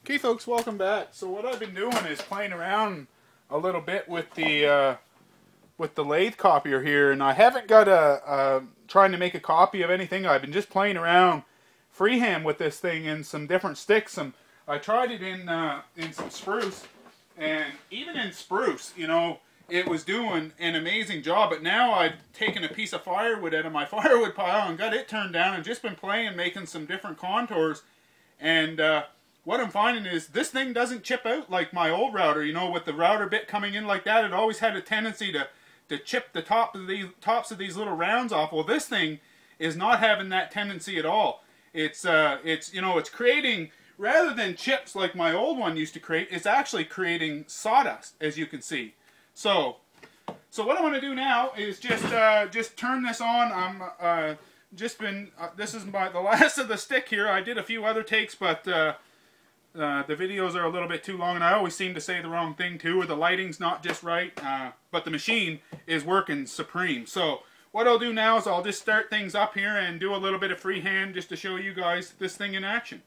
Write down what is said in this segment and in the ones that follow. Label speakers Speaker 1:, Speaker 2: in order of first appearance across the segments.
Speaker 1: Okay folks, welcome back. So what I've been doing is playing around a little bit with the lathe copier here, and I haven't got trying to make a copy of anything. I've been just playing around freehand with this thing in some different sticks. I tried it in some spruce, and even in spruce, you know, it was doing an amazing job. But now I've taken a piece of firewood out of my firewood pile and got it turned down and just been playing, making some different contours. And what I'm finding is this thing doesn't chip out like my old router. You know, with the router bit coming in like that, it always had a tendency to chip the tops of these little rounds off. Well, this thing is not having that tendency at all. It's you know, it's creating, rather than chips like my old one used to create, it's actually creating sawdust, as you can see. So what I want to do now is just turn this on. I'm this is the last of the stick here. I did a few other takes, but the videos are a little bit too long, and I always seem to say the wrong thing too, or the lighting's not just right, but the machine is working supreme. So what I'll do now is I'll just start things up here and do a little bit of freehand just to show you guys this thing in action.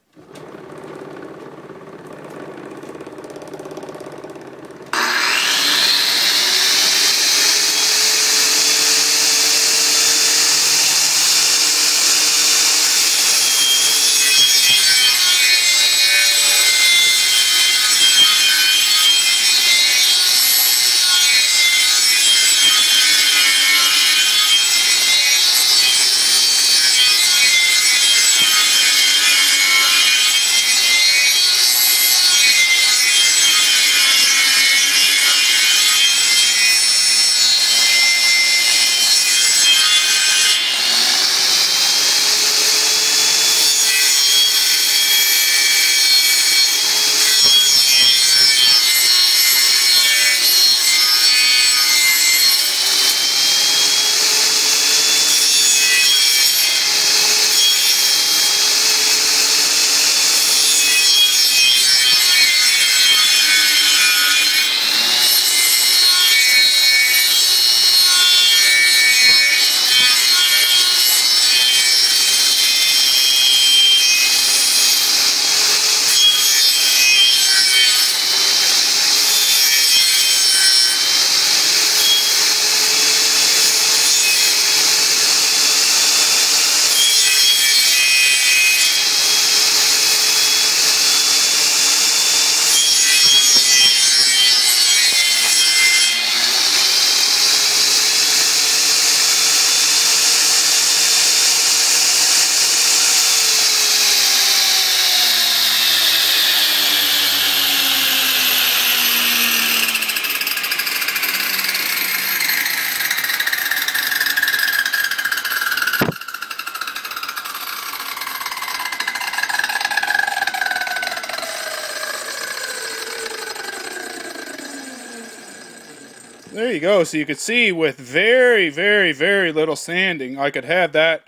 Speaker 1: There you go. So you could see with very, very, very little sanding, I could have that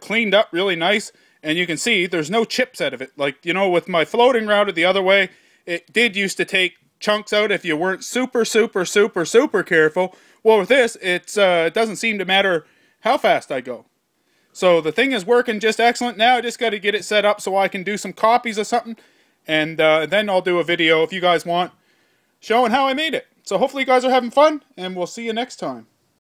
Speaker 1: cleaned up really nice. And you can see there's no chips out of it. Like, you know, with my floating router the other way, it did used to take chunks out if you weren't super, super, super, super careful. Well, with this, it doesn't seem to matter how fast I go. So the thing is working just excellent. Now I just got to get it set up so I can do some copies of something. And then I'll do a video, if you guys want, showing how I made it. So hopefully you guys are having fun, and we'll see you next time.